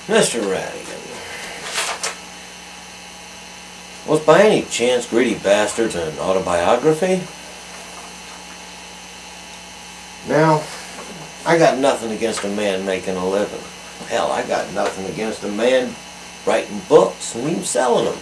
Mr. Ratigan, was by any chance Greedy Bastards an autobiography? Now, I got nothing against a man making a living. Hell, I got nothing against a man writing books and even selling them.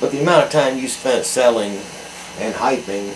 But the amount of time you spent selling and hyping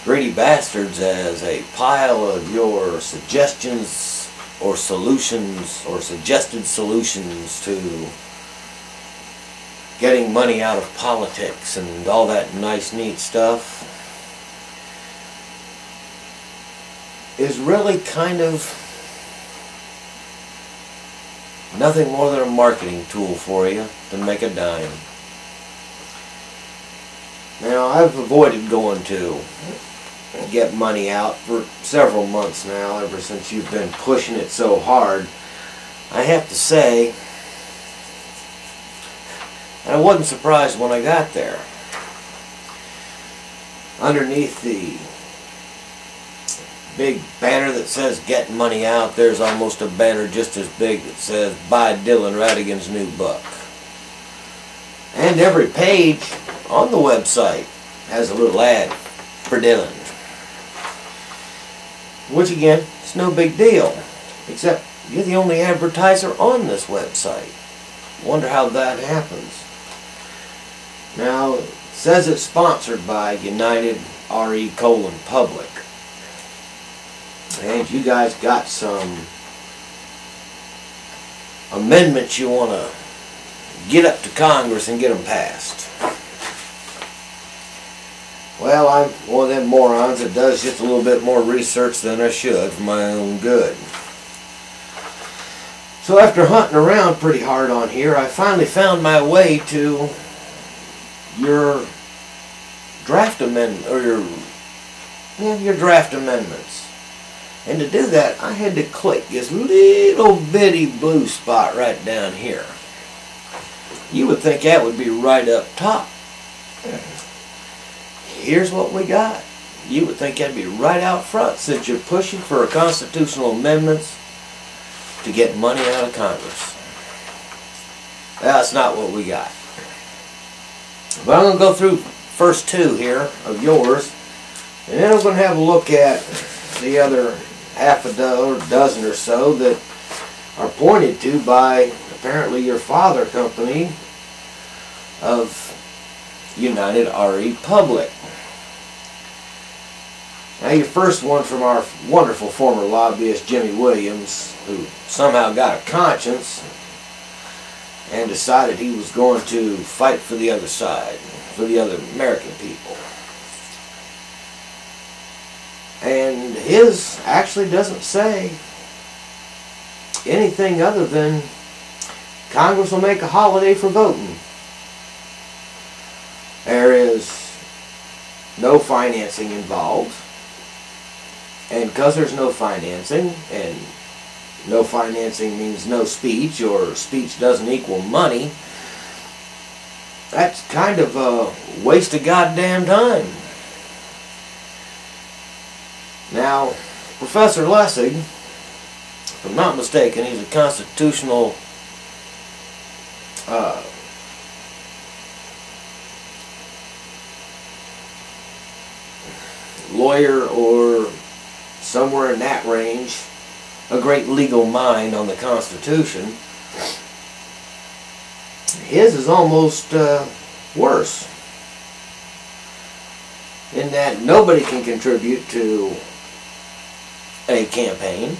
Greedy Bastards as a pile of your suggestions or solutions or suggested solutions to getting money out of politics and all that nice neat stuff is really kind of nothing more than a marketing tool for you to make a dime. Now, I've avoided going to get money out for several months now, ever since you've been pushing it so hard. I have to say, and I wasn't surprised when I got there. Underneath the big banner that says "Get Money Out," there's almost a banner just as big that says "Buy Dylan Ratigan's new book." And every page on the website has a little ad for Dylan. Which again, it's no big deal. Except you're the only advertiser on this website. Wonder how that happens. Now, it says it's sponsored by United RE Public. And you guys got some amendments you want to get up to Congress and get them passed. Well, I'm one of them morons that does just a little bit more research than I should for my own good. So after hunting around pretty hard on here, I finally found my way to your draft amendment, or your draft amendments. And to do that, I had to click this little bitty blue spot right down here. You would think that would be right up top. Here's what we got. You would think that'd be right out front, since you're pushing for a constitutional amendments to get money out of Congress. Well, that's not what we got. But I'm going to go through first two here of yours, and then I'm going to have a look at the other half a dozen or so that are pointed to by apparently your father company of United RE Public. Now, your first one from our wonderful former lobbyist Jimmy Williams, who somehow got a conscience and decided he was going to fight for the other side, for the other American people. And his actually doesn't say anything other than Congress will make a holiday for voting. There is no financing involved. And because there's no financing, and no financing means no speech, or speech doesn't equal money, that's kind of a waste of goddamn time. Now, Professor Lessig, if I'm not mistaken, he's a constitutional lawyer, or somewhere in that range, a great legal mind on the Constitution. His is almost worse, in that nobody can contribute to a campaign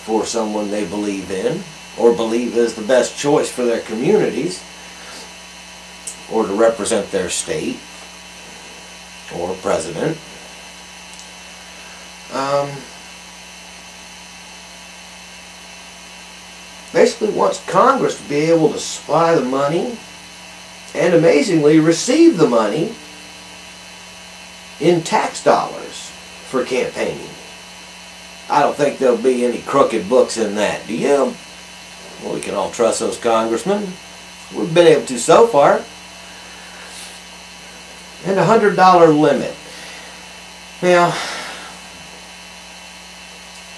for someone they believe in, or believe is the best choice for their communities, or to represent their state, or president. Basically wants Congress to be able to supply the money, and amazingly receive the money in tax dollars for campaigning. I don't think there'll be any crooked books in that, do you? Well, we can all trust those congressmen. We've been able to so far. And $100 limit. Now,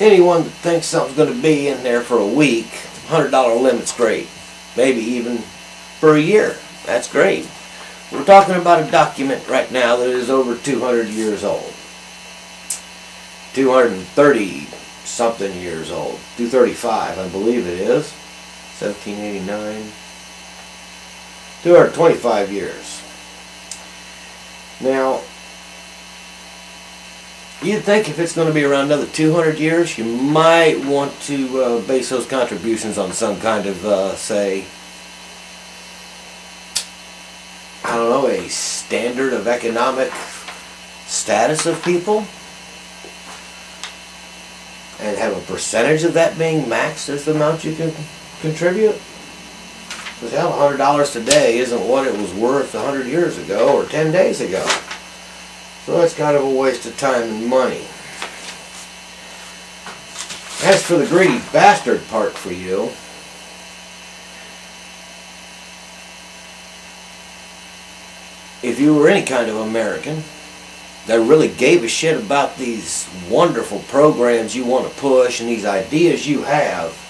anyone that thinks something's going to be in there for a week, $100 limit's great. Maybe even for a year. That's great. We're talking about a document right now that is over 200 years old. 230 something years old. 235, I believe it is. 1789. 225 years. Now, you'd think if it's going to be around another 200 years, you might want to base those contributions on some kind of, say, I don't know, a standard of economic status of people, and have a percentage of that being maxed as the amount you can contribute. Because hell, $100 today isn't what it was worth 100 years ago or 10 days ago. So that's kind of a waste of time and money. As for the greedy bastard part for you, if you were any kind of American that really gave a shit about these wonderful programs you want to push and these ideas you have,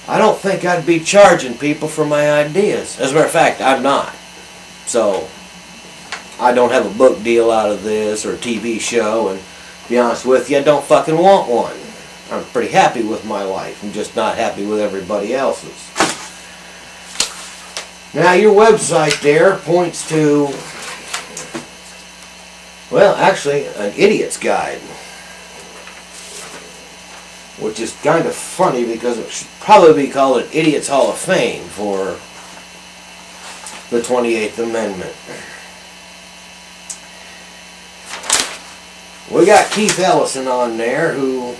I don't think I'd be charging people for my ideas. As a matter of fact, I'm not. So, I don't have a book deal out of this or a TV show, and to be honest with you, I don't fucking want one. I'm pretty happy with my life. I'm just not happy with everybody else's. Now, your website there points to, well, actually, an idiot's guide. Which is kind of funny because it should probably be called an Idiot's Hall of Fame for the 28th Amendment. We got Keith Ellison on there who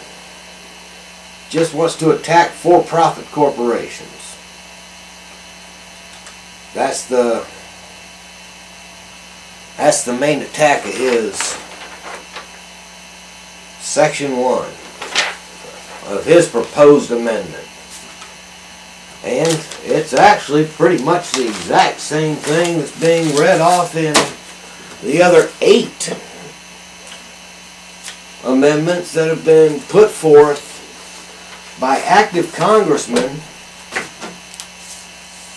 just wants to attack for-profit corporations. That's the main attack of his Section 1 of his proposed amendment. And it's actually pretty much the exact same thing that's being read off in the other 8 amendments that have been put forth by active congressmen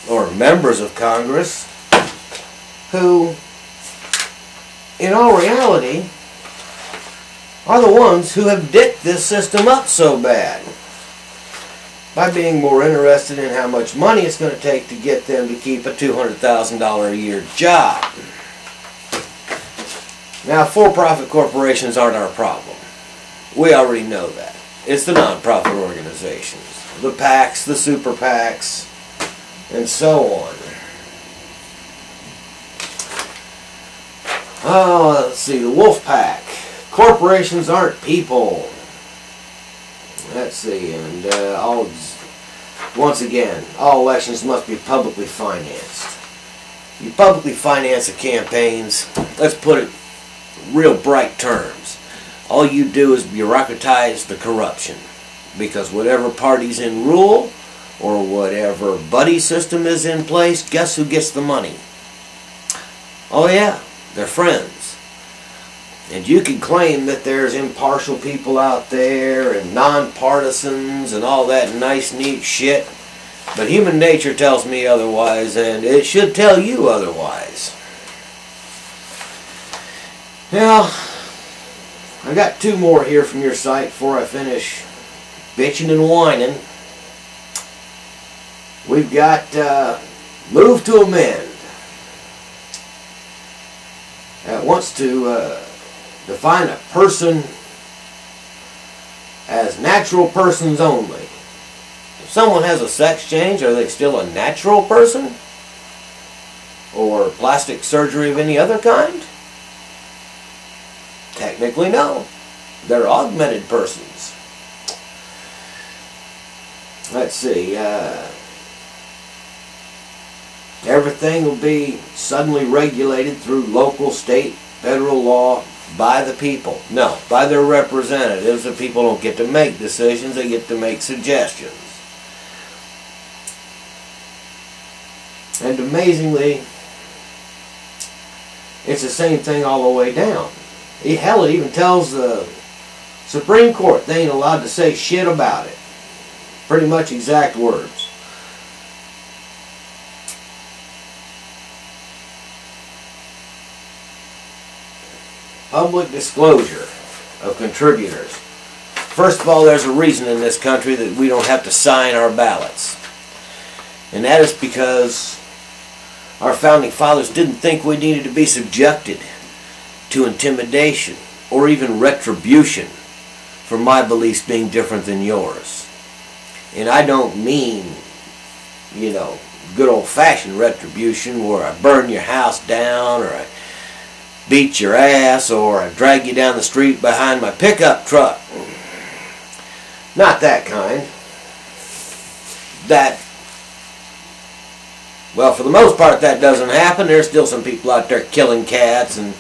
or members of Congress who, in all reality, are the ones who have dicked this system up so bad by being more interested in how much money it's going to take to get them to keep a $200,000 a year job. Now, for-profit corporations aren't our problem. We already know that. It's the non-profit organizations, the PACs, the super PACs, and so on. Oh, let's see, the Wolf Pack. Corporations aren't people. Let's see, and once again, all elections must be publicly financed. You publicly finance the campaigns, let's put it in real bright terms. All you do is bureaucratize the corruption. Because whatever party's in rule, or whatever buddy system is in place, guess who gets the money? Oh yeah, they're friends. And you can claim that there's impartial people out there and nonpartisans and all that nice neat shit, but human nature tells me otherwise, and it should tell you otherwise. Now, I got 2 more here from your site before I finish bitching and whining. We've got Move to Amend. That wants to define a person as natural persons only. If someone has a sex change, are they still a natural person? Or plastic surgery of any other kind? Technically, no. They're augmented persons. Let's see. Everything will be suddenly regulated through local, state, federal law by the people. No, by their representatives. The people don't get to make decisions, they get to make suggestions. And amazingly, it's the same thing all the way down. Hell, it even tells the Supreme Court, they ain't allowed to say shit about it. Pretty much exact words. Public disclosure of contributors. First of all, there's a reason in this country that we don't have to sign our ballots. And that is because our founding fathers didn't think we needed to be subjected to intimidation or even retribution for my beliefs being different than yours. And I don't mean, you know, good old-fashioned retribution where I burn your house down or I beat your ass or I drag you down the street behind my pickup truck. Not that kind. That, well, for the most part that doesn't happen. There's still some people out there killing cats and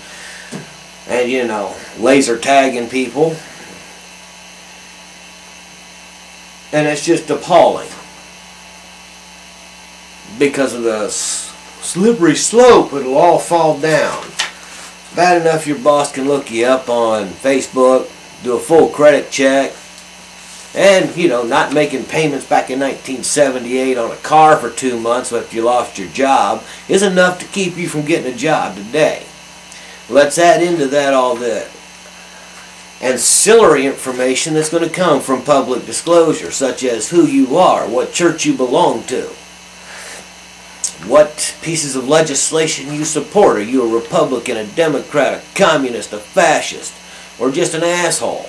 you know, laser tagging people. And it's just appalling because of the slippery slope. It'll all fall down. Bad enough your boss can look you up on Facebook, do a full credit check, and, you know, not making payments back in 1978 on a car for 2 months after you lost your job is enough to keep you from getting a job today. Let's add into that all the ancillary information that's going to come from public disclosure, such as who you are, what church you belong to, what pieces of legislation you support. Are you a Republican, a Democrat, a communist, a fascist, or just an asshole?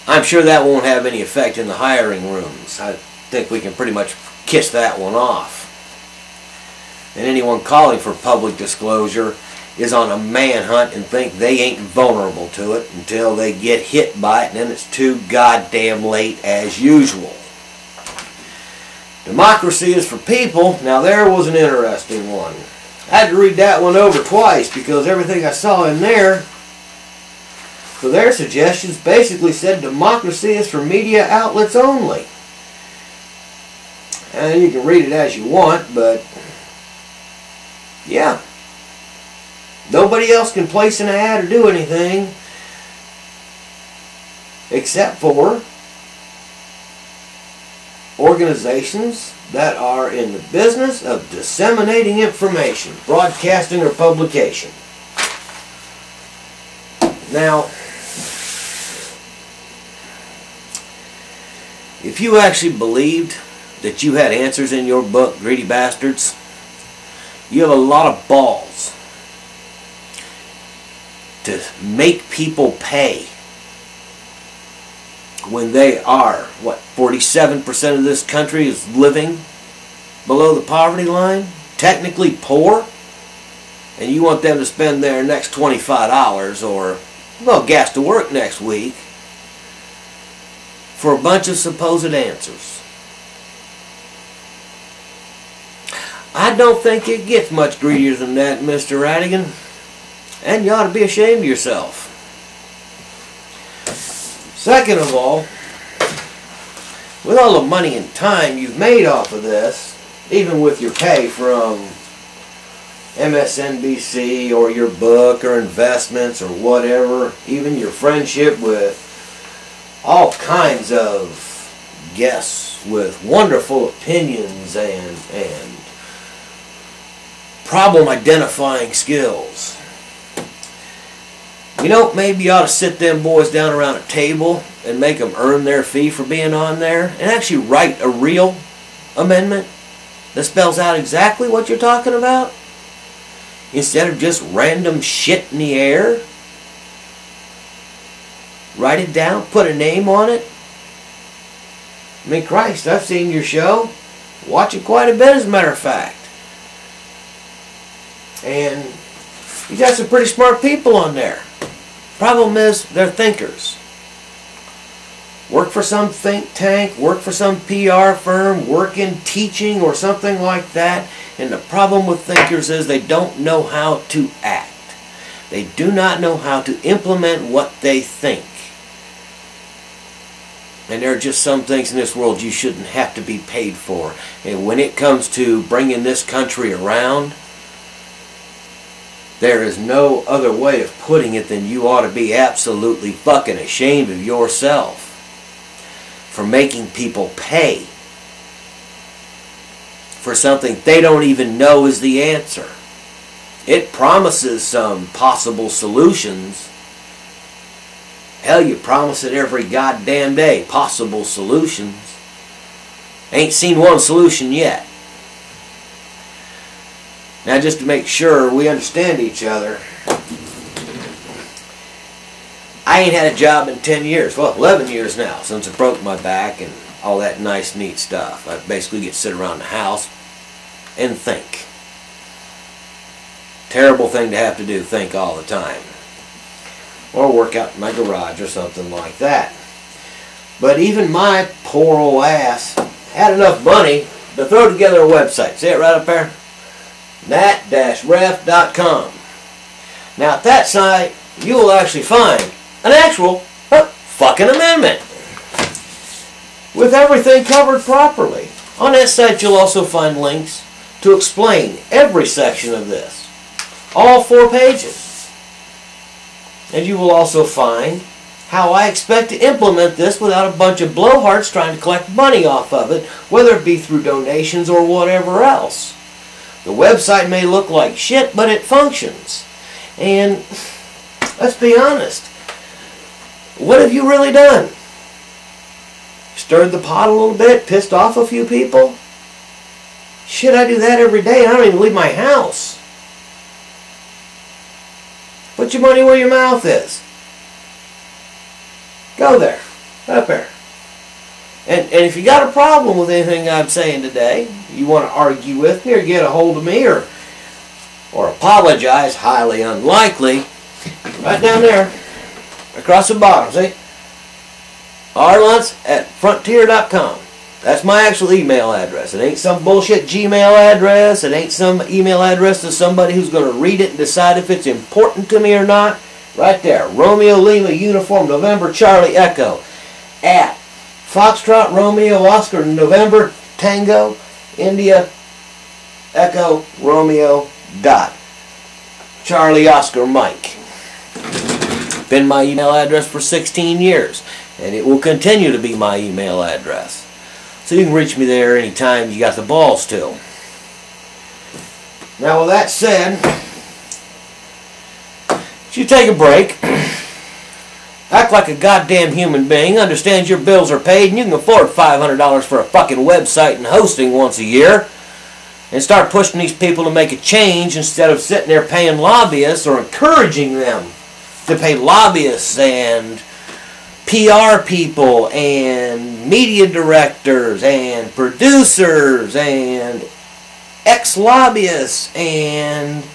I'm sure that won't have any effect in the hiring rooms. I think we can pretty much kiss that one off. And anyone calling for public disclosure is on a manhunt and think they ain't vulnerable to it until they get hit by it, and then it's too goddamn late as usual. Democracy is for people. Now there was an interesting one. I had to read that one over twice because everything I saw in there for their suggestions basically said democracy is for media outlets only. And you can read it as you want, but yeah. Nobody else can place an ad or do anything except for organizations that are in the business of disseminating information, broadcasting or publication. Now, if you actually believed that you had answers in your book, greedy bastards, you have a lot of balls to make people pay when they are, what, 47% of this country is living below the poverty line, technically poor, and you want them to spend their next $25 or, well, gas to work next week for a bunch of supposed answers. I don't think it gets much greedier than that, Mr. Ratigan. And you ought to be ashamed of yourself. Second of all, with all the money and time you've made off of this, even with your pay from MSNBC or your book or investments or whatever, even your friendship with all kinds of guests with wonderful opinions and problem identifying skills. You know, maybe you ought to sit them boys down around a table and make them earn their fee for being on there and actually write a real amendment that spells out exactly what you're talking about instead of just random shit in the air. Write it down, put a name on it. I mean, Christ, I've seen your show. Watch it quite a bit, as a matter of fact. And you got some pretty smart people on there. Problem is, they're thinkers. Work for some think tank, work for some PR firm, work in teaching or something like that. And the problem with thinkers is they don't know how to act. They do not know how to implement what they think. And there are just some things in this world you shouldn't have to be paid for. And when it comes to bringing this country around, There is no other way of putting it than you ought to be absolutely fucking ashamed of yourself for making people pay for something they don't even know is the answer. It promises some possible solutions. Hell, you promise it every goddamn day. Possible solutions. Ain't seen one solution yet. Now, just to make sure we understand each other, I ain't had a job in 10 years. Well, 11 years now, since I broke my back and all that nice, neat stuff. I basically get to sit around the house and think. Terrible thing to have to do, think all the time. Or work out in my garage or something like that. But even my poor old ass had enough money to throw together a website. See it right up there? nat-ref.com. Now at that site, you will actually find an actual fucking amendment with everything covered properly. On that site you'll also find links to explain every section of this. All 4 pages. And you will also find how I expect to implement this without a bunch of blowhards trying to collect money off of it, whether it be through donations or whatever else. The website may look like shit, but it functions. And let's be honest. What have you really done? Stirred the pot a little bit? Pissed off a few people? Shit, I do that every day. I don't even leave my house. Put your money where your mouth is. Go there. Up there. And if you got a problem with anything I'm saying today, you want to argue with me or get a hold of me or apologize, highly unlikely, right down there, across the bottom, see? rlunts@frontier.com. That's my actual email address. It ain't some bullshit Gmail address. It ain't some email address to somebody who's going to read it and decide if it's important to me or not. Right there. Romeo Lima Uniform November Charlie Echo at Foxtrot Romeo Oscar November Tango India Echo Romeo dot Charlie Oscar Mike. Been my email address for 16 years, and it will continue to be my email address. So you can reach me there anytime you got the balls to. Now with that said, you take a break, act like a goddamn human being, understand your bills are paid, and you can afford $500 for a fucking website and hosting once a year, and start pushing these people to make a change instead of sitting there paying lobbyists or encouraging them to pay lobbyists and PR people and media directors and producers and ex-lobbyists and,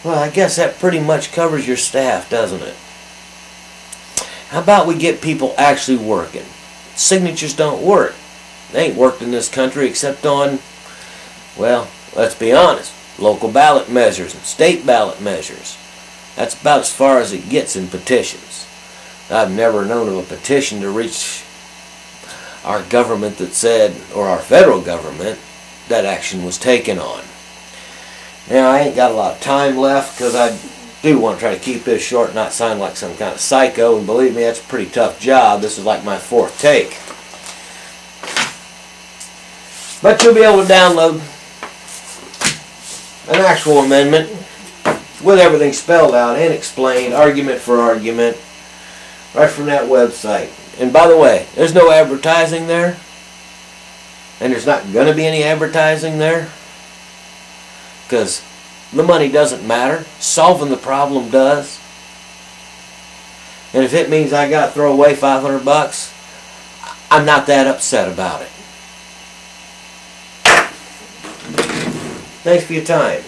well, I guess that pretty much covers your staff, doesn't it? How about we get people actually working? Signatures don't work. They ain't worked in this country except on, well, let's be honest, local ballot measures and state ballot measures. That's about as far as it gets in petitions. I've never known of a petition to reach our government that said, or our federal government, that action was taken on. Now, I ain't got a lot of time left because I do want to try to keep this short and not sound like some kind of psycho, and believe me, that's a pretty tough job. This is like my 4th take. But you'll be able to download an actual amendment with everything spelled out and explained, argument for argument, right from that website. And by the way, there's no advertising there, and there's not going to be any advertising there, because the money doesn't matter. Solving the problem does. And if it means I got to throw away $500, I'm not that upset about it. Thanks for your time.